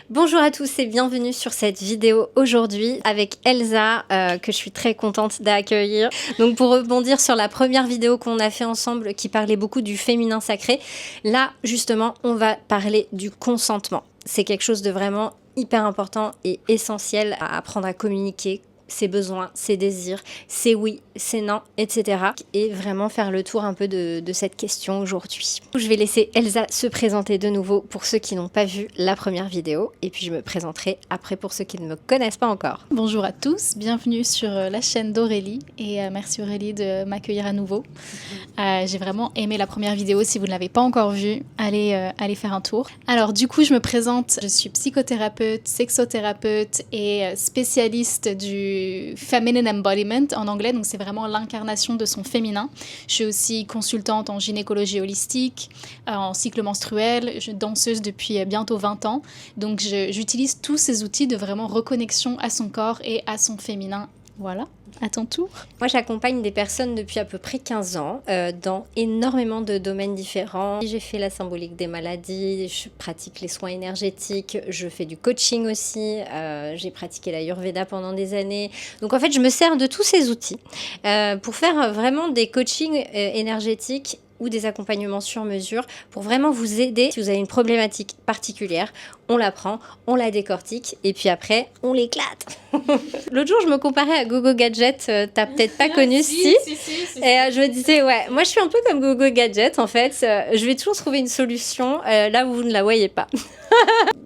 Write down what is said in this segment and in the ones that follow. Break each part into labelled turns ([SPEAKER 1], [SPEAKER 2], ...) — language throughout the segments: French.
[SPEAKER 1] Bonjour à tous et bienvenue sur cette vidéo aujourd'hui avec Elsa que je suis très contente d'accueillir. Donc pour rebondir sur la première vidéo qu'on a fait ensemble qui parlait beaucoup du féminin sacré, là justement on va parler du consentement. C'est quelque chose de vraiment hyper important et essentiel à apprendre à communiquer. Ses besoins, ses désirs, ses oui, ses non, etc. Et vraiment faire le tour un peu de cette question aujourd'hui. Je vais laisser Elsa se présenter de nouveau pour ceux qui n'ont pas vu la première vidéo. Et puis je me présenterai après pour ceux qui ne me connaissent pas encore.
[SPEAKER 2] Bonjour à tous, bienvenue sur la chaîne d'Aurélie. Et merci Aurélie de m'accueillir à nouveau. J'ai vraiment aimé la première vidéo. Si vous ne l'avez pas encore vue, allez faire un tour. Alors du coup, je me présente. Je suis psychothérapeute, sexothérapeute et spécialiste du Feminine Embodiment en anglais, donc c'est vraiment l'incarnation de son féminin. Je suis aussi consultante en gynécologie holistique, en cycle menstruel, je suis danseuse depuis bientôt 20 ans, donc j'utilise tous ces outils de vraiment reconnexion à son corps et à son féminin. Voilà, à ton tour.
[SPEAKER 1] Moi, j'accompagne des personnes depuis à peu près 15 ans dans énormément de domaines différents. J'ai fait la symbolique des maladies, je pratique les soins énergétiques, je fais du coaching aussi, j'ai pratiqué l'Ayurveda pendant des années. Donc en fait, je me sers de tous ces outils pour faire vraiment des coachings énergétiques ou des accompagnements sur mesure pour vraiment vous aider. Si vous avez une problématique particulière, on la prend, on la décortique et puis après, on l'éclate. L'autre jour, je me comparais à Gogo Gadget. T'as peut-être pas connu, si. Et je me disais, ouais, moi je suis un peu comme Gogo Gadget en fait. Je vais toujours trouver une solution là où vous ne la voyez pas.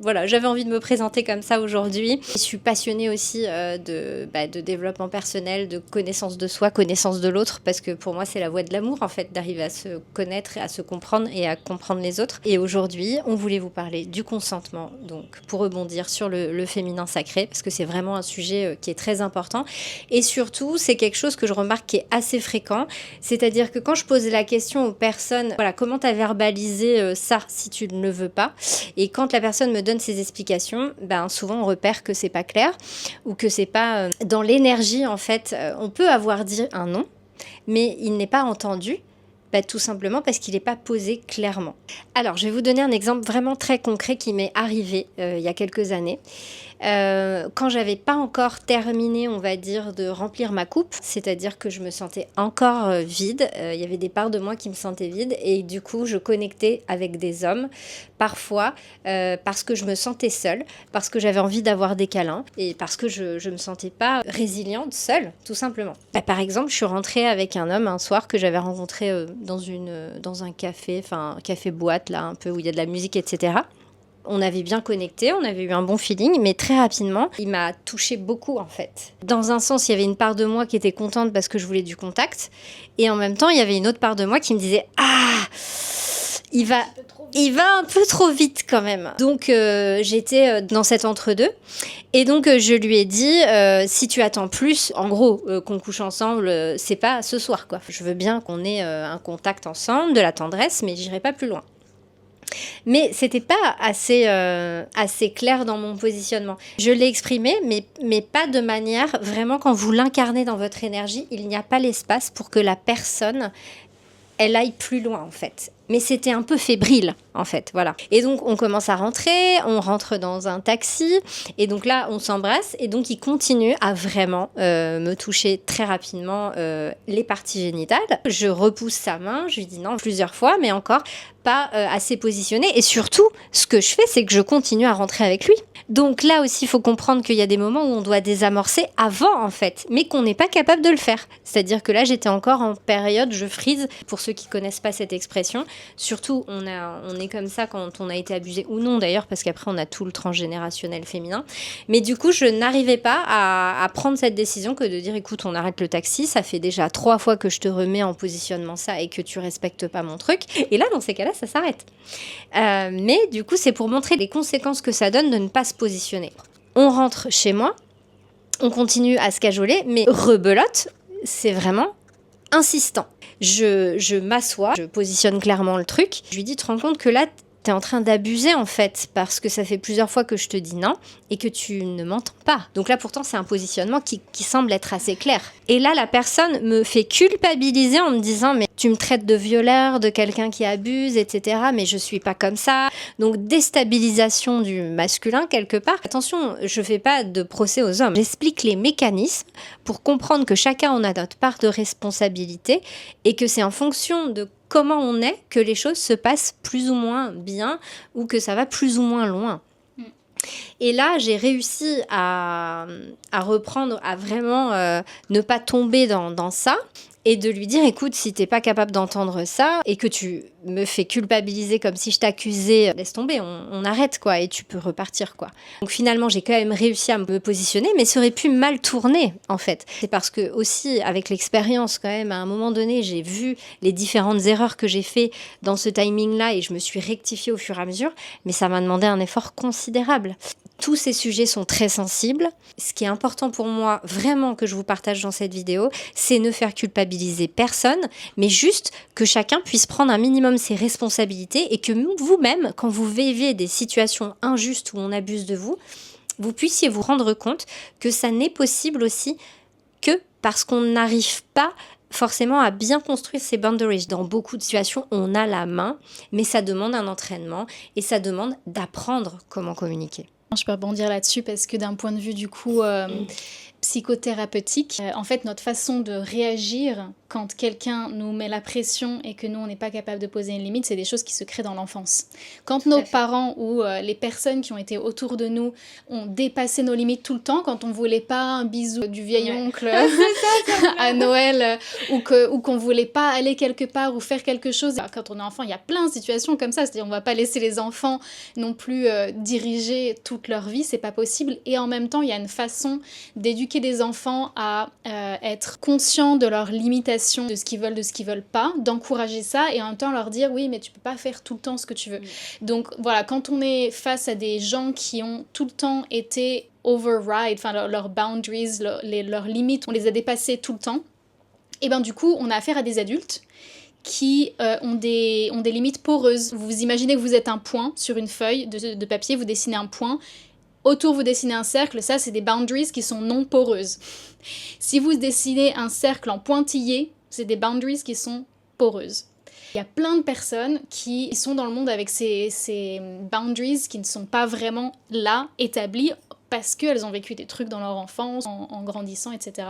[SPEAKER 1] Voilà, j'avais envie de me présenter comme ça aujourd'hui. Je suis passionnée aussi de développement personnel, de connaissance de soi, connaissance de l'autre, parce que pour moi, c'est la voie de l'amour, en fait, d'arriver à se connaître, à se comprendre et à comprendre les autres. Et aujourd'hui, on voulait vous parler du consentement, donc pour rebondir sur le féminin sacré, parce que c'est vraiment un sujet qui est très important. Et surtout, c'est quelque chose que je remarque qui est assez fréquent, c'est-à-dire que quand je pose la question aux personnes, voilà, comment t'as verbalisé ça si tu ne le veux pas? Et quand la personne me donne ses explications, ben souvent on repère que c'est pas clair ou que c'est pas dans l'énergie en fait. On peut avoir dit un non, mais il n'est pas entendu. Tout simplement parce qu'il n'est pas posé clairement. Alors, je vais vous donner un exemple vraiment très concret qui m'est arrivé il y a quelques années. Quand j'avais pas encore terminé, on va dire, de remplir ma coupe, c'est-à-dire que je me sentais encore vide, il y avait des parts de moi qui me sentaient vide et du coup je connectais avec des hommes parfois parce que je me sentais seule, parce que j'avais envie d'avoir des câlins et parce que je me sentais pas résiliente seule, tout simplement. Par exemple, je suis rentrée avec un homme un soir que j'avais rencontré dans un café, enfin café boîte là un peu où il y a de la musique, etc. On avait bien connecté, on avait eu un bon feeling, mais très rapidement, il m'a touchée beaucoup en fait. Dans un sens, il y avait une part de moi qui était contente parce que je voulais du contact, et en même temps, il y avait une autre part de moi qui me disait « Ah, il va un peu trop vite quand même ». Donc j'étais dans cet entre-deux, et donc je lui ai dit « Si tu attends plus, en gros, qu'on couche ensemble, c'est pas ce soir quoi. Je veux bien qu'on ait un contact ensemble, de la tendresse, mais j'irai pas plus loin ». Mais c'était pas assez clair dans mon positionnement. Je l'ai exprimé, mais pas de manière, vraiment quand vous l'incarnez dans votre énergie, il n'y a pas l'espace pour que la personne, elle aille plus loin en fait. Mais c'était un peu fébrile en fait, voilà. Et donc on commence à rentrer, on rentre dans un taxi, et donc là on s'embrasse, et donc il continue à vraiment me toucher très rapidement les parties génitales. Je repousse sa main, je lui dis non plusieurs fois, mais encore pas assez positionné, et surtout ce que je fais c'est que je continue à rentrer avec lui. Donc là aussi il faut comprendre qu'il y a des moments où on doit désamorcer avant en fait, mais qu'on n'est pas capable de le faire. C'est-à-dire que là j'étais encore en période je freeze, pour ceux qui connaissent pas cette expression. Surtout, on est comme ça quand on a été abusé ou non d'ailleurs, parce qu'après on a tout le transgénérationnel féminin. Mais du coup, je n'arrivais pas à prendre cette décision que de dire écoute, on arrête le taxi, ça fait déjà 3 fois que je te remets en positionnement ça et que tu respectes pas mon truc. Et là, dans ces cas-là, ça s'arrête. Mais du coup, c'est pour montrer les conséquences que ça donne de ne pas se positionner. On rentre chez moi, on continue à se cajoler, mais rebelote, c'est vraiment insistant. Je m'assois, je positionne clairement le truc. Je lui dis, tu te rends compte que là, t'es en train d'abuser en fait, parce que ça fait plusieurs fois que je te dis non et que tu ne m'entends pas. Donc là pourtant c'est un positionnement qui semble être assez clair. Et là la personne me fait culpabiliser en me disant mais tu me traites de violeur, de quelqu'un qui abuse, etc. Mais je suis pas comme ça. Donc déstabilisation du masculin quelque part. Attention, je fais pas de procès aux hommes. J'explique les mécanismes pour comprendre que chacun en a notre part de responsabilité et que c'est en fonction de comment on est que les choses se passent plus ou moins bien ou que ça va plus ou moins loin. Et là, j'ai réussi à reprendre, à vraiment ne pas tomber dans ça et de lui dire, écoute, si t'es pas capable d'entendre ça et que tu me fais culpabiliser comme si je t'accusais, laisse tomber, on arrête quoi et tu peux repartir quoi. Donc finalement, j'ai quand même réussi à me positionner, mais ça aurait pu mal tourner en fait. C'est parce que aussi, avec l'expérience quand même, à un moment donné, j'ai vu les différentes erreurs que j'ai fait dans ce timing-là et je me suis rectifiée au fur et à mesure, mais ça m'a demandé un effort considérable. Tous ces sujets sont très sensibles. Ce qui est important pour moi, vraiment que je vous partage dans cette vidéo, c'est ne faire culpabiliser personne, mais juste que chacun puisse prendre un minimum ses responsabilités et que vous-même, quand vous vivez des situations injustes où on abuse de vous, vous puissiez vous rendre compte que ça n'est possible aussi que parce qu'on n'arrive pas forcément à bien construire ses boundaries. Dans beaucoup de situations, on a la main, mais ça demande un entraînement et ça demande d'apprendre comment communiquer.
[SPEAKER 2] Je peux rebondir là-dessus parce que d'un point de vue du coup psychothérapeutique, en fait notre façon de réagir quand quelqu'un nous met la pression et que nous on n'est pas capable de poser une limite, c'est des choses qui se créent dans l'enfance. Quand nos parents ou les personnes qui ont été autour de nous ont dépassé nos limites tout le temps, quand on voulait pas un bisou du vieil oncle à Noël ou qu'on voulait pas aller quelque part ou faire quelque chose, quand on est enfant il y a plein de situations comme ça, c'est-à-dire on va pas laisser les enfants non plus diriger toute leur vie, c'est pas possible, et en même temps il y a une façon d'éduquer des enfants à être conscients de leurs limitations, de ce qu'ils veulent pas, d'encourager ça et en même temps leur dire oui mais tu peux pas faire tout le temps ce que tu veux. Donc voilà, quand on est face à des gens qui ont tout le temps été override, enfin leurs boundaries, leurs limites, on les a dépassées tout le temps, et ben du coup on a affaire à des adultes qui ont des limites poreuses. Vous imaginez que vous êtes un point sur une feuille de papier, vous dessinez un point, autour vous dessinez un cercle, ça c'est des boundaries qui sont non poreuses. Si vous dessinez un cercle en pointillé, c'est des boundaries qui sont poreuses. Il y a plein de personnes qui sont dans le monde avec ces boundaries qui ne sont pas vraiment là, établies, parce qu'elles ont vécu des trucs dans leur enfance, en grandissant, etc.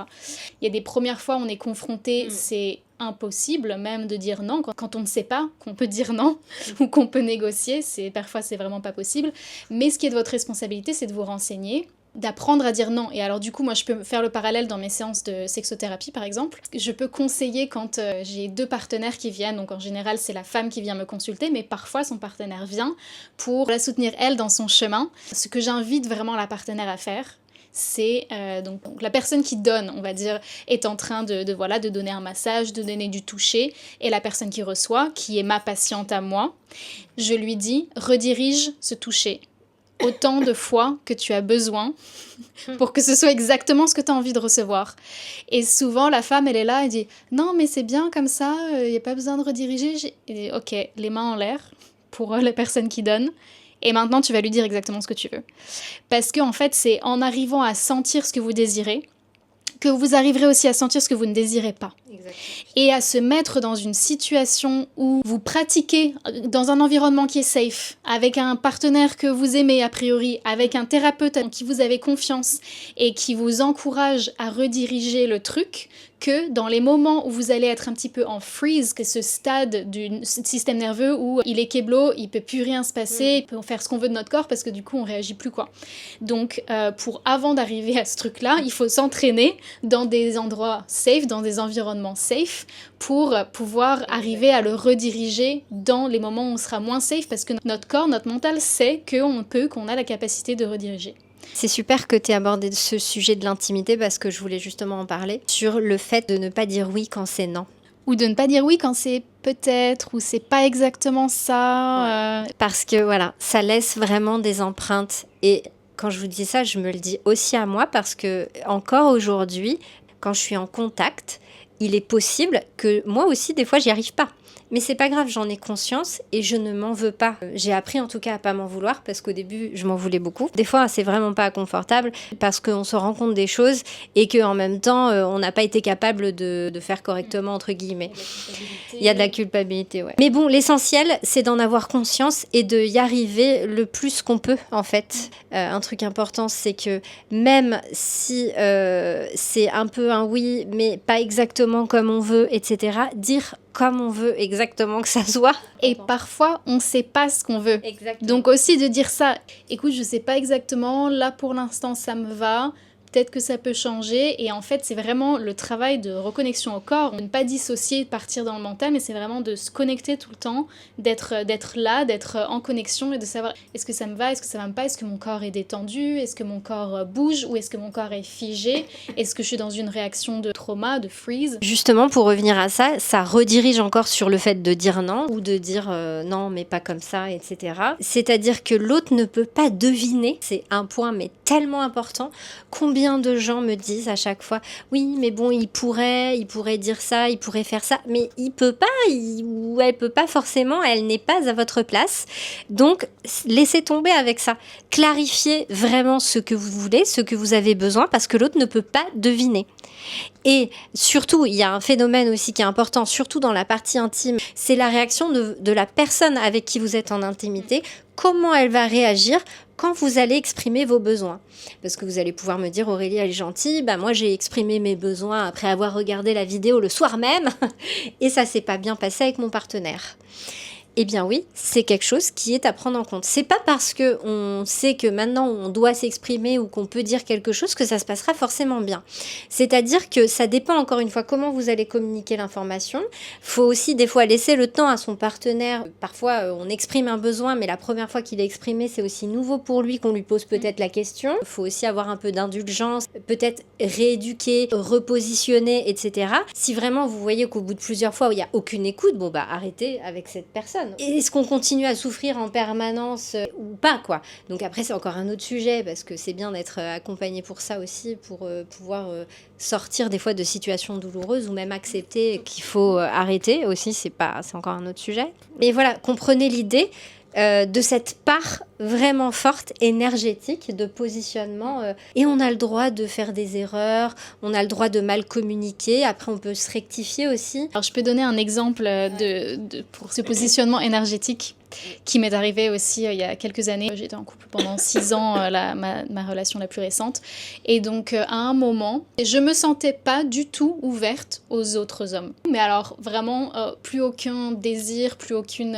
[SPEAKER 2] Il y a des premières fois où on est confronté, c'est impossible même de dire non, quand on ne sait pas qu'on peut dire non ou qu'on peut négocier, parfois c'est vraiment pas possible. Mais ce qui est de votre responsabilité, c'est de vous renseigner, d'apprendre à dire non. Et alors du coup, moi je peux faire le parallèle dans mes séances de sexothérapie par exemple. Je peux conseiller quand j'ai deux partenaires qui viennent, donc en général c'est la femme qui vient me consulter, mais parfois son partenaire vient pour la soutenir elle dans son chemin. Ce que j'invite vraiment la partenaire à faire, c'est donc la personne qui donne, on va dire, est en train de donner un massage, de donner du toucher, et la personne qui reçoit, qui est ma patiente à moi, je lui dis redirige ce toucher autant de fois que tu as besoin pour que ce soit exactement ce que tu as envie de recevoir. Et souvent, la femme, elle est là, elle dit « Non, mais c'est bien comme ça, il n'y a pas besoin de rediriger. » Et ok, les mains en l'air pour la personne qui donne. Et maintenant, tu vas lui dire exactement ce que tu veux. Parce qu'en fait, c'est en arrivant à sentir ce que vous désirez que vous arriverez aussi à sentir ce que vous ne désirez pas. Exactement. Et à se mettre dans une situation où vous pratiquez dans un environnement qui est safe, avec un partenaire que vous aimez a priori, avec un thérapeute en qui vous avez confiance et qui vous encourage à rediriger le truc, que dans les moments où vous allez être un petit peu en freeze, que ce stade du système nerveux où il est kéblo, il peut plus rien se passer, il peut faire ce qu'on veut de notre corps parce que du coup on réagit plus quoi. Donc avant d'arriver à ce truc-là, il faut s'entraîner dans des endroits safe, dans des environnements safe pour pouvoir arriver à le rediriger dans les moments où on sera moins safe parce que notre corps, notre mental sait qu'on a la capacité de rediriger.
[SPEAKER 1] C'est super que tu aies abordé ce sujet de l'intimité parce que je voulais justement en parler sur le fait de ne pas dire oui quand c'est non.
[SPEAKER 2] Ou de ne pas dire oui quand c'est peut-être ou c'est pas exactement ça.
[SPEAKER 1] Parce que voilà, ça laisse vraiment des empreintes. Et quand je vous dis ça, je me le dis aussi à moi parce que encore aujourd'hui, quand je suis en contact, il est possible que moi aussi, des fois, j'y arrive pas. mais c'est pas grave, j'en ai conscience et je ne m'en veux pas. J'ai appris en tout cas à pas m'en vouloir parce qu'au début, je m'en voulais beaucoup. Des fois, c'est vraiment pas confortable parce qu'on se rend compte des choses et qu'en même temps, on n'a pas été capable de faire correctement, entre guillemets. Il y a de la culpabilité, ouais. Mais bon, l'essentiel, c'est d'en avoir conscience et de y arriver le plus qu'on peut, en fait. Un truc important, c'est que même si c'est un peu un oui, mais pas exactement comme on veut, etc., dire comme on veut exactement que ça soit.
[SPEAKER 2] Et parfois, on ne sait pas ce qu'on veut.
[SPEAKER 1] Exactement.
[SPEAKER 2] Donc aussi de dire ça, écoute, je ne sais pas exactement, là pour l'instant ça me va, peut-être que ça peut changer. Et en fait, c'est vraiment le travail de reconnexion au corps, de ne pas dissocier, de partir dans le mental, mais c'est vraiment de se connecter tout le temps, d'être là, d'être en connexion et de savoir est-ce que ça me va, est-ce que ça ne va pas, est-ce que mon corps est détendu, est-ce que mon corps bouge ou est-ce que mon corps est figé, est-ce que je suis dans une réaction de trauma, de freeze.
[SPEAKER 1] Justement, pour revenir à ça, ça redirige encore sur le fait de dire non ou de dire non, mais pas comme ça, etc. C'est-à-dire que l'autre ne peut pas deviner, c'est un point mais tellement important, combien de gens me disent à chaque fois oui mais bon il pourrait dire ça, il pourrait faire ça, mais il peut pas, ou elle peut pas forcément, elle n'est pas à votre place, donc laissez tomber avec ça, clarifiez vraiment ce que vous voulez, ce que vous avez besoin, parce que l'autre ne peut pas deviner. Et surtout, il y a un phénomène aussi qui est important, surtout dans la partie intime, c'est la réaction de la personne avec qui vous êtes en intimité, comment elle va réagir quand vous allez exprimer vos besoins. Parce que vous allez pouvoir me dire, Aurélie, elle est gentille, bah moi j'ai exprimé mes besoins après avoir regardé la vidéo le soir même, et ça s'est pas bien passé avec mon partenaire. Eh bien oui, c'est quelque chose qui est à prendre en compte. C'est pas parce que on sait que maintenant on doit s'exprimer ou qu'on peut dire quelque chose que ça se passera forcément bien. C'est-à-dire que ça dépend encore une fois comment vous allez communiquer l'information. Faut aussi des fois laisser le temps à son partenaire. Parfois on exprime un besoin, mais la première fois qu'il est exprimé, c'est aussi nouveau pour lui qu'on lui pose peut-être la question. Faut aussi avoir un peu d'indulgence, peut-être rééduquer, repositionner, etc. Si vraiment vous voyez qu'au bout de plusieurs fois où il n'y a aucune écoute, bon bah arrêtez avec cette personne. Est-ce qu'on continue à souffrir en permanence ou pas, quoi? Donc après, c'est encore un autre sujet, parce que c'est bien d'être accompagné pour ça aussi, pour pouvoir sortir des fois de situations douloureuses, ou même accepter qu'il faut arrêter aussi, c'est encore un autre sujet. Mais voilà, comprenez l'idée de cette part vraiment forte, énergétique, de positionnement. Et on a le droit de faire des erreurs, on a le droit de mal communiquer, après on peut se rectifier aussi.
[SPEAKER 2] Alors je peux donner un exemple pour ce positionnement énergétique qui m'est arrivé aussi il y a quelques années. J'étais en couple pendant 6 ans, ma relation la plus récente. Et donc à un moment, je me sentais pas du tout ouverte aux autres hommes. Mais alors vraiment plus aucun désir, plus aucune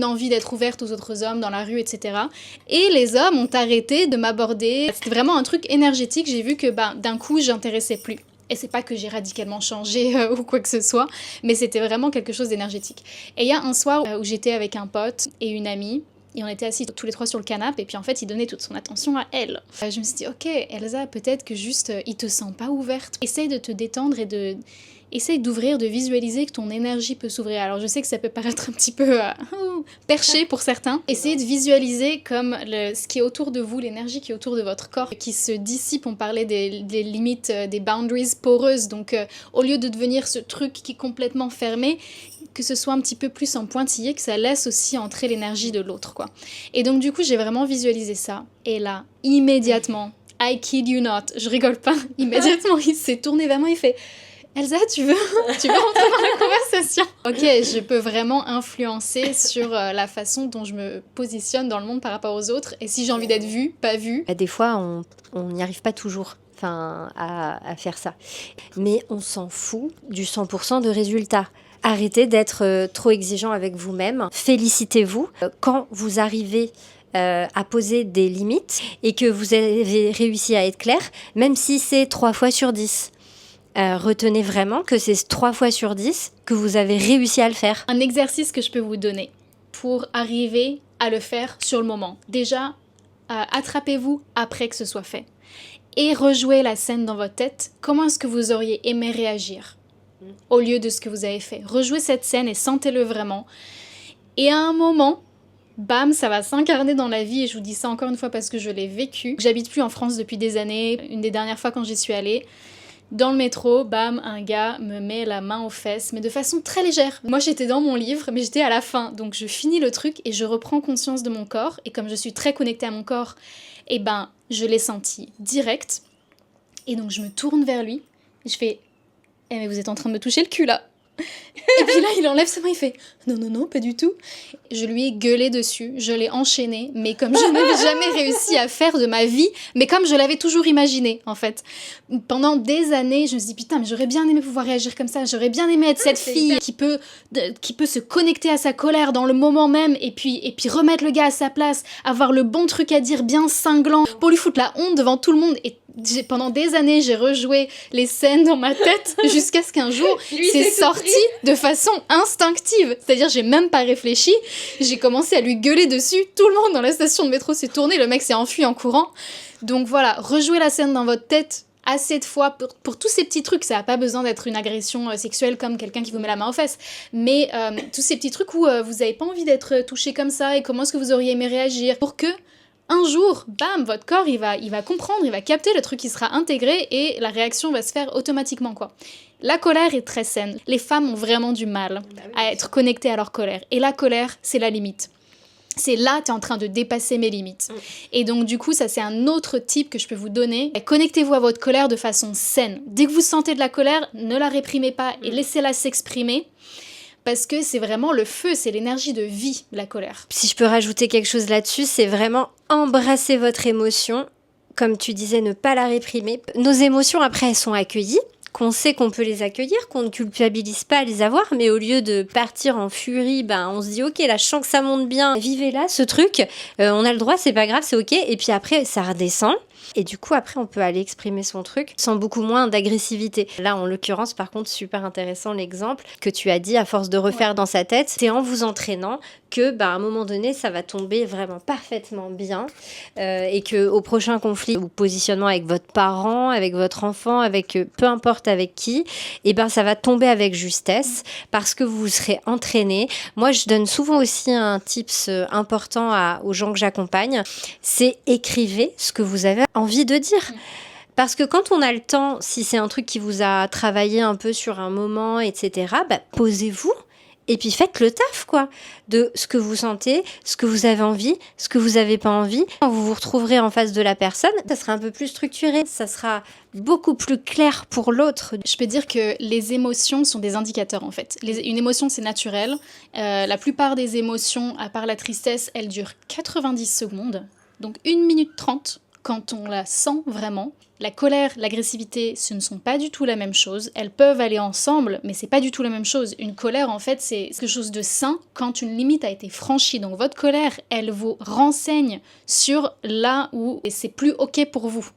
[SPEAKER 2] envie d'être ouverte aux autres hommes dans la rue, etc. Et les hommes ont arrêté de m'aborder. C'était vraiment un truc énergétique. J'ai vu que d'un coup, j'intéressais plus. Et c'est pas que j'ai radicalement changé ou quoi que ce soit, mais c'était vraiment quelque chose d'énergétique. Et il y a un soir où j'étais avec un pote et une amie, et on était assis tous les trois sur le canapé, et puis en fait, il donnait toute son attention à elle. Je me suis dit, ok, Elsa, peut-être que juste, il te sent pas ouverte. Essaye de te détendre et essaye d'ouvrir, de visualiser que ton énergie peut s'ouvrir. Alors je sais que ça peut paraître un petit peu perché pour certains. Essayez de visualiser comme ce qui est autour de vous, l'énergie qui est autour de votre corps, qui se dissipe. On parlait des limites, des boundaries poreuses. Donc au lieu de devenir ce truc qui est complètement fermé, que ce soit un petit peu plus en pointillé, que ça laisse aussi entrer l'énergie de l'autre, quoi. Et donc du coup, j'ai vraiment visualisé ça. Et là, immédiatement, I kid you not, je rigole pas, immédiatement, il s'est tourné vers moi, il fait... Elsa, tu veux rentrer dans la conversation? Ok, je peux vraiment influencer sur la façon dont je me positionne dans le monde par rapport aux autres. Et si j'ai envie d'être vue, pas vue.
[SPEAKER 1] Des fois, on n'y arrive pas toujours à faire ça. Mais on s'en fout du 100% de résultats. Arrêtez d'être trop exigeant avec vous-même. Félicitez-vous quand vous arrivez à poser des limites et que vous avez réussi à être clair, même si c'est 3 fois sur 10. Retenez vraiment que c'est 3 fois sur 10 que vous avez réussi à le faire.
[SPEAKER 2] Un exercice que je peux vous donner pour arriver à le faire sur le moment. Déjà, attrapez-vous après que ce soit fait. Et rejouez la scène dans votre tête. Comment est-ce que vous auriez aimé réagir au lieu de ce que vous avez fait? Rejouez cette scène et sentez-le vraiment. Et à un moment, bam, ça va s'incarner dans la vie. Et je vous dis ça encore une fois parce que je l'ai vécu. J'habite plus en France depuis des années. Une des dernières fois quand j'y suis allée, Dans le métro, bam, un gars me met la main aux fesses, mais de façon très légère. Moi, j'étais dans mon livre, mais j'étais à la fin. Donc, je finis le truc et je reprends conscience de mon corps. Et comme je suis très connectée à mon corps, eh ben, je l'ai senti direct. Et donc, je me tourne vers lui. Et je fais « Eh, mais vous êtes en train de me toucher le cul, là !» Et puis là, il enlève sa main, il fait « Non, non, non, pas du tout !» Je lui ai gueulé dessus, je l'ai enchaîné, mais comme je n'avais jamais réussi à faire de ma vie, mais comme je l'avais toujours imaginé, en fait. Pendant des années, je me suis dit « Putain, mais j'aurais bien aimé pouvoir réagir comme ça, j'aurais bien aimé être cette fille qui peut se connecter à sa colère dans le moment même, et puis remettre le gars à sa place, avoir le bon truc à dire bien cinglant, pour lui foutre la honte devant tout le monde. » Et pendant des années, j'ai rejoué les scènes dans ma tête jusqu'à ce qu'un jour, c'est sorti de façon instinctive. C'est-à-dire, j'ai même pas réfléchi. J'ai commencé à lui gueuler dessus. Tout le monde dans la station de métro s'est tourné. Le mec s'est enfui en courant. Donc voilà, rejouez la scène dans votre tête assez de fois pour tous ces petits trucs. Ça n'a pas besoin d'être une agression sexuelle comme quelqu'un qui vous met la main aux fesses. Mais tous ces petits trucs où vous n'avez pas envie d'être touché comme ça et comment est-ce que vous auriez aimé réagir pour que un jour, bam, votre corps, il va comprendre, il va capter, le truc, il sera intégré et la réaction va se faire automatiquement, quoi. La colère est très saine. Les femmes ont vraiment du mal à être connectées à leur colère. Et la colère, c'est la limite. C'est là, t'es en train de dépasser mes limites. Et donc, du coup, ça, c'est un autre type que je peux vous donner. Connectez-vous à votre colère de façon saine. Dès que vous sentez de la colère, ne la réprimez pas et laissez-la s'exprimer. Parce que c'est vraiment le feu, c'est l'énergie de vie, la colère.
[SPEAKER 1] Si je peux rajouter quelque chose là-dessus, c'est vraiment embrasser votre émotion. Comme tu disais, ne pas la réprimer. Nos émotions, après, elles sont accueillies. Qu'on sait qu'on peut les accueillir, qu'on ne culpabilise pas à les avoir, mais au lieu de partir en furie, on se dit ok, là je sens que ça monte bien, vivez là ce truc, on a le droit, c'est pas grave, c'est ok, et puis après ça redescend. Et du coup, après, on peut aller exprimer son truc sans beaucoup moins d'agressivité. Là, en l'occurrence, par contre, super intéressant l'exemple que tu as dit, à force de refaire dans sa tête, c'est en vous entraînant que, à un moment donné, ça va tomber vraiment parfaitement bien et que au prochain conflit ou positionnement avec votre parent, avec votre enfant, avec peu importe avec qui, ça va tomber avec justesse parce que vous vous serez entraîné. Moi, je donne souvent aussi un tips important aux gens que j'accompagne, c'est écrivez ce que vous avez envie de dire. Parce que quand on a le temps, si c'est un truc qui vous a travaillé un peu sur un moment, etc., posez-vous et puis faites le taf, quoi, de ce que vous sentez, ce que vous avez envie, ce que vous n'avez pas envie. Quand vous vous retrouverez en face de la personne, ça sera un peu plus structuré, ça sera beaucoup plus clair pour l'autre.
[SPEAKER 2] Je peux dire que les émotions sont des indicateurs, en fait. Une émotion, c'est naturel. La plupart des émotions, à part la tristesse, elles durent 90 secondes, donc 1 minute 30 quand on la sent vraiment. La colère, l'agressivité, ce ne sont pas du tout la même chose. Elles peuvent aller ensemble, mais c'est pas du tout la même chose. Une colère, en fait, c'est quelque chose de sain quand une limite a été franchie. Donc votre colère, elle vous renseigne sur là où c'est plus ok pour vous.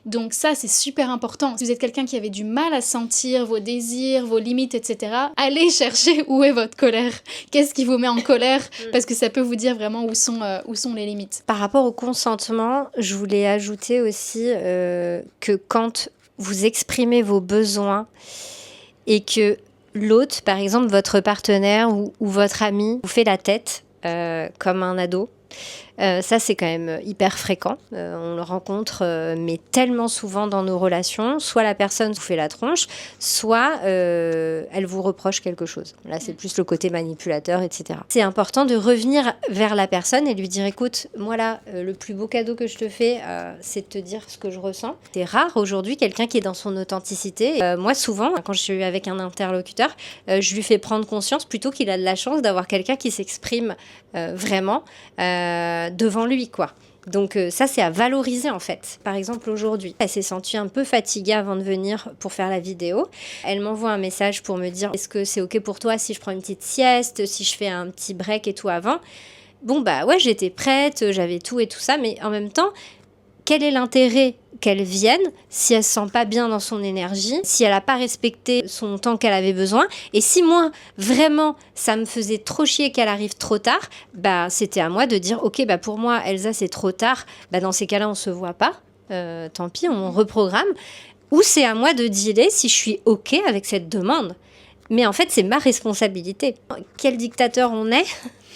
[SPEAKER 2] Donc ça, c'est super important. Si vous êtes quelqu'un qui avait du mal à sentir vos désirs, vos limites, etc., allez chercher où est votre colère. Qu'est-ce qui vous met en colère? Parce que ça peut vous dire vraiment où sont les limites.
[SPEAKER 1] Par rapport au consentement, je voulais ajouter aussi que quand vous exprimez vos besoins et que l'autre, par exemple votre partenaire ou votre ami, vous fait la tête comme un ado, ça c'est quand même hyper fréquent, on le rencontre mais tellement souvent dans nos relations, soit la personne vous fait la tronche, soit elle vous reproche quelque chose. Là c'est plus le côté manipulateur, etc. C'est important de revenir vers la personne et lui dire écoute, moi là le plus beau cadeau que je te fais c'est de te dire ce que je ressens. C'est rare aujourd'hui quelqu'un qui est dans son authenticité. Moi souvent quand je suis avec un interlocuteur je lui fais prendre conscience plutôt qu'il a de la chance d'avoir quelqu'un qui s'exprime vraiment devant lui, quoi. Donc ça, c'est à valoriser, en fait. Par exemple, aujourd'hui, elle s'est sentie un peu fatiguée avant de venir pour faire la vidéo. Elle m'envoie un message pour me dire « Est-ce que c'est OK pour toi si je prends une petite sieste, si je fais un petit break et tout avant ?» Bon, ouais, j'étais prête, j'avais tout et tout ça, mais en même temps, quel est l'intérêt qu'elle vienne si elle se sent pas bien dans son énergie, si elle a pas respecté son temps qu'elle avait besoin, et si moi vraiment ça me faisait trop chier qu'elle arrive trop tard, c'était à moi de dire ok, pour moi Elsa c'est trop tard, dans ces cas-là on se voit pas, tant pis, on reprogramme, ou c'est à moi de dealer si je suis ok avec cette demande. Mais en fait, c'est ma responsabilité. Quel dictateur on est,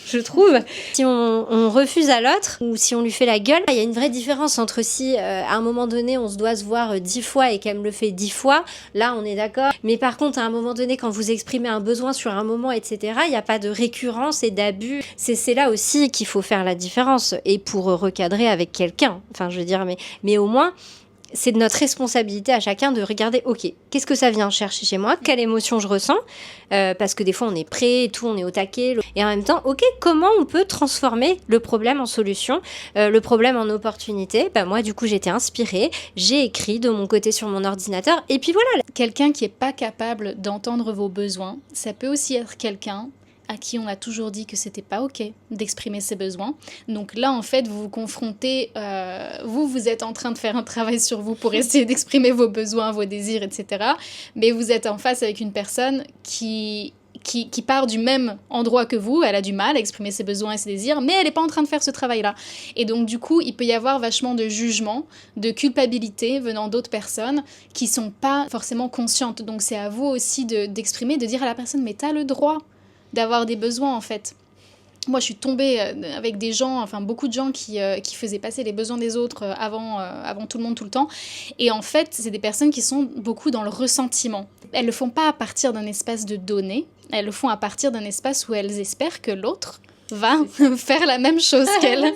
[SPEAKER 1] je trouve. Si on refuse à l'autre ou si on lui fait la gueule, il y a une vraie différence entre si à un moment donné on se doit se voir 10 fois et qu'elle me le fait 10 fois, là on est d'accord. Mais par contre à un moment donné quand vous exprimez un besoin sur un moment, etc., il n'y a pas de récurrence et d'abus. C'est là aussi qu'il faut faire la différence et pour recadrer avec quelqu'un. Enfin je veux dire, mais au moins... c'est de notre responsabilité à chacun de regarder, ok, qu'est-ce que ça vient chercher chez moi, quelle émotion je ressens, parce que des fois on est prêt et tout, on est au taquet, et en même temps, ok, comment on peut transformer le problème en solution, le problème en opportunité. Moi du coup j'étais inspirée, j'ai écrit de mon côté sur mon ordinateur, et puis voilà.
[SPEAKER 2] Quelqu'un qui n'est pas capable d'entendre vos besoins, ça peut aussi être quelqu'un à qui on a toujours dit que c'était pas ok d'exprimer ses besoins. Donc là, en fait, vous vous confrontez, vous êtes en train de faire un travail sur vous pour essayer d'exprimer vos besoins, vos désirs, etc. Mais vous êtes en face avec une personne qui part du même endroit que vous, elle a du mal à exprimer ses besoins et ses désirs, mais elle n'est pas en train de faire ce travail-là. Et donc, du coup, il peut y avoir vachement de jugement, de culpabilité venant d'autres personnes qui ne sont pas forcément conscientes. Donc, c'est à vous aussi d'exprimer, de dire à la personne, mais t'as le droit d'avoir des besoins, en fait. Moi, je suis tombée avec des gens, enfin beaucoup de gens qui faisaient passer les besoins des autres avant tout le monde, tout le temps. Et en fait, c'est des personnes qui sont beaucoup dans le ressentiment. Elles le font pas à partir d'un espace de donner, elles le font à partir d'un espace où elles espèrent que l'autre va faire la même chose qu'elle.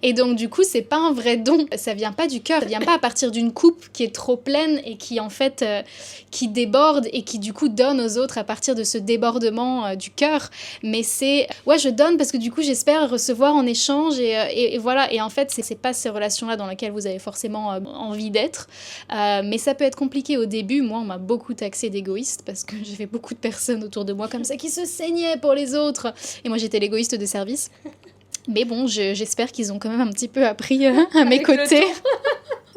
[SPEAKER 2] Et donc, du coup, c'est pas un vrai don. Ça vient pas du cœur. Ça vient pas à partir d'une coupe qui est trop pleine et qui, en fait, qui déborde et qui, du coup, donne aux autres à partir de ce débordement du cœur. Mais c'est... ouais, je donne parce que, du coup, j'espère recevoir en échange et voilà. Et en fait, c'est pas ces relations-là dans lesquelles vous avez forcément envie d'être. Mais ça peut être compliqué au début. Moi, on m'a beaucoup taxé d'égoïste parce que j'avais beaucoup de personnes autour de moi comme ça qui se saignaient pour les autres. Et moi, j'étais l'égoïste de service. Mais bon, j'espère qu'ils ont quand même un petit peu appris à mes côtés.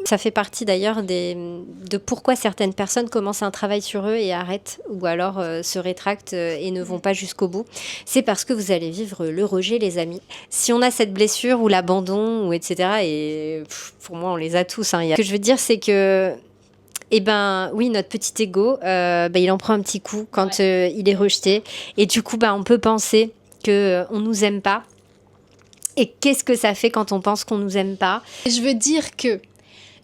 [SPEAKER 1] Ça fait partie d'ailleurs de pourquoi certaines personnes commencent un travail sur eux et arrêtent ou alors se rétractent et ne vont pas jusqu'au bout. C'est parce que vous allez vivre le rejet, les amis. Si on a cette blessure ou l'abandon ou etc. et pour moi on les a tous. Ce que je veux dire c'est que oui, notre petit ego, il en prend un petit coup quand il est rejeté et du coup on peut penser qu'on nous aime pas. Et qu'est-ce que ça fait quand on pense qu'on nous aime pas ?
[SPEAKER 2] Je veux dire que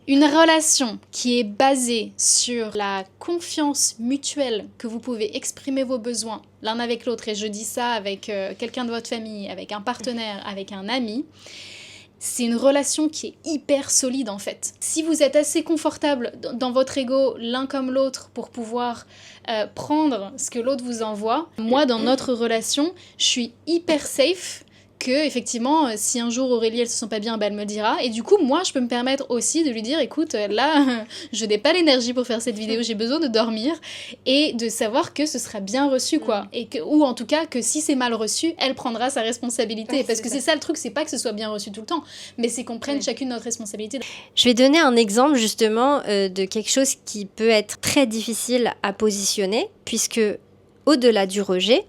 [SPEAKER 2] une relation qui est basée sur la confiance mutuelle que vous pouvez exprimer vos besoins l'un avec l'autre, et je dis ça avec quelqu'un de votre famille, avec un partenaire, avec un ami, c'est une relation qui est hyper solide en fait. Si vous êtes assez confortable dans votre ego l'un comme l'autre pour pouvoir prendre ce que l'autre vous envoie, moi dans notre relation, je suis hyper safe que effectivement si un jour Aurélie elle se sent pas bien, elle me dira, et du coup moi je peux me permettre aussi de lui dire écoute là je n'ai pas l'énergie pour faire cette vidéo, j'ai besoin de dormir, et de savoir que ce sera bien reçu quoi, et que, ou en tout cas que si c'est mal reçu elle prendra sa responsabilité, parce que c'est ça le truc, c'est pas que ce soit bien reçu tout le temps, mais c'est qu'on prenne chacune notre responsabilité.
[SPEAKER 1] Je vais donner un exemple justement de quelque chose qui peut être très difficile à positionner, puisque au-delà du rejet,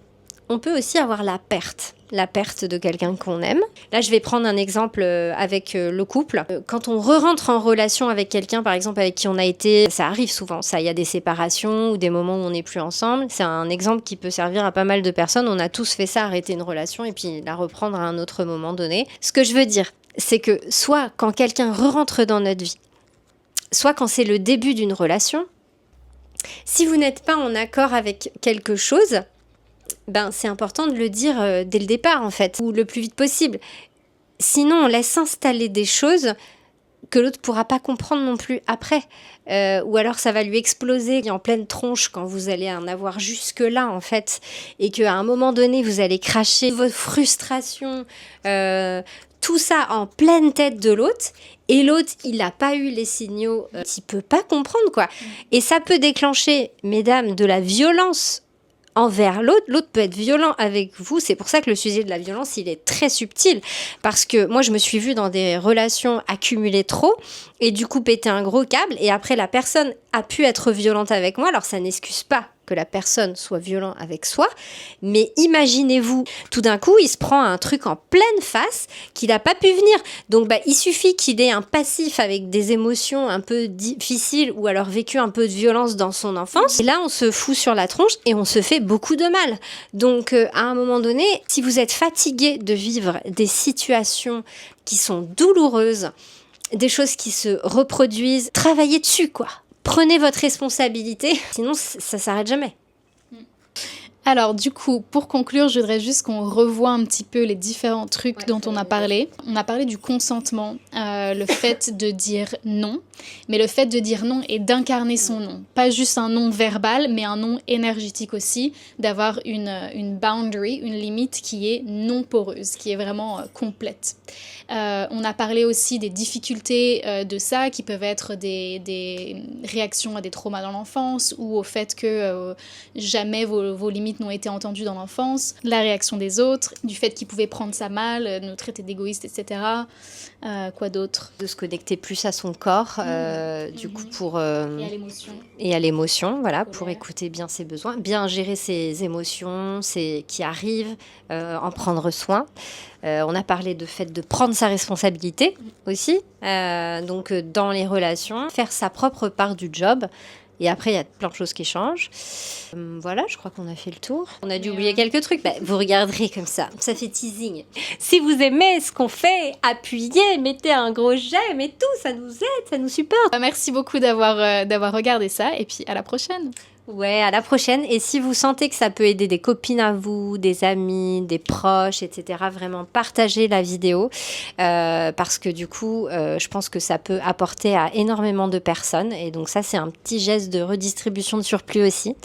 [SPEAKER 1] on peut aussi avoir la perte de quelqu'un qu'on aime. Là, je vais prendre un exemple avec le couple. Quand on re-rentre en relation avec quelqu'un, par exemple, avec qui on a été... Ça arrive souvent, ça. Il y a des séparations ou des moments où on n'est plus ensemble. C'est un exemple qui peut servir à pas mal de personnes. On a tous fait ça, arrêter une relation et puis la reprendre à un autre moment donné. Ce que je veux dire, c'est que soit quand quelqu'un re-rentre dans notre vie, soit quand c'est le début d'une relation, si vous n'êtes pas en accord avec quelque chose... c'est important de le dire dès le départ en fait, ou le plus vite possible. Sinon on laisse s'installer des choses que l'autre pourra pas comprendre non plus après, ou alors ça va lui exploser en pleine tronche quand vous allez en avoir jusque là en fait, et qu'à un moment donné vous allez cracher votre frustration, tout ça en pleine tête de l'autre, et l'autre il n'a pas eu les signaux, il peut pas comprendre quoi, et ça peut déclencher, mesdames, de la violence envers l'autre peut être violent avec vous. C'est pour ça que le sujet de la violence, il est très subtil, parce que moi je me suis vue dans des relations accumuler trop et du coup péter un gros câble, et après la personne a pu être violente avec moi. Alors ça n'excuse pas que la personne soit violente avec soi, mais imaginez-vous, tout d'un coup, il se prend un truc en pleine face qu'il n'a pas pu venir. Donc, il suffit qu'il ait un passif avec des émotions un peu difficiles ou alors vécu un peu de violence dans son enfance. Et là, on se fout sur la tronche et on se fait beaucoup de mal. Donc, à un moment donné, si vous êtes fatigué de vivre des situations qui sont douloureuses, des choses qui se reproduisent, travaillez dessus, quoi. Prenez votre responsabilité, sinon ça s'arrête jamais.
[SPEAKER 2] Alors du coup, pour conclure, je voudrais juste qu'on revoie un petit peu les différents trucs dont on a parlé. On a parlé du consentement, le fait de dire non, mais le fait de dire non et d'incarner son non. Pas juste un non verbal, mais un non énergétique aussi, d'avoir une boundary, une limite qui est non poreuse, qui est vraiment complète. On a parlé aussi des difficultés de ça, qui peuvent être des réactions à des traumas dans l'enfance ou au fait que jamais vos limites n'ont été entendues dans l'enfance, la réaction des autres, du fait qu'ils pouvaient prendre ça mal, nous traiter d'égoïstes, etc. Quoi d'autre ?
[SPEAKER 1] De se connecter plus à son corps, du coup pour...
[SPEAKER 2] Et à l'émotion.
[SPEAKER 1] Et à l'émotion, voilà, pour écouter bien ses besoins, bien gérer ses émotions, qui arrivent, en prendre soin. On a parlé de fait de prendre sa responsabilité aussi, donc dans les relations, faire sa propre part du job. Et après, il y a plein de choses qui changent. Voilà, je crois qu'on a fait le tour. On a dû oublier quelques trucs. Vous regarderez comme ça fait teasing. Si vous aimez ce qu'on fait, appuyez, mettez un gros j'aime et tout, ça nous aide, ça nous supporte.
[SPEAKER 2] Merci beaucoup d'avoir regardé ça et puis à la prochaine.
[SPEAKER 1] Ouais, à la prochaine. Et si vous sentez que ça peut aider des copines à vous, des amis, des proches, etc., vraiment partagez la vidéo parce que du coup, je pense que ça peut apporter à énormément de personnes. Et donc ça, c'est un petit geste de redistribution de surplus aussi.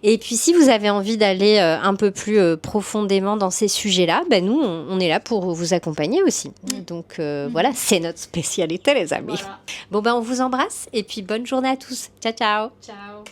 [SPEAKER 1] Et puis, si vous avez envie d'aller un peu plus profondément dans ces sujets-là, nous, on est là pour vous accompagner aussi. Donc voilà, c'est notre spécialité, les amis.
[SPEAKER 2] Voilà.
[SPEAKER 1] Bon, on vous embrasse et puis bonne journée à tous. Ciao, ciao.
[SPEAKER 2] Ciao.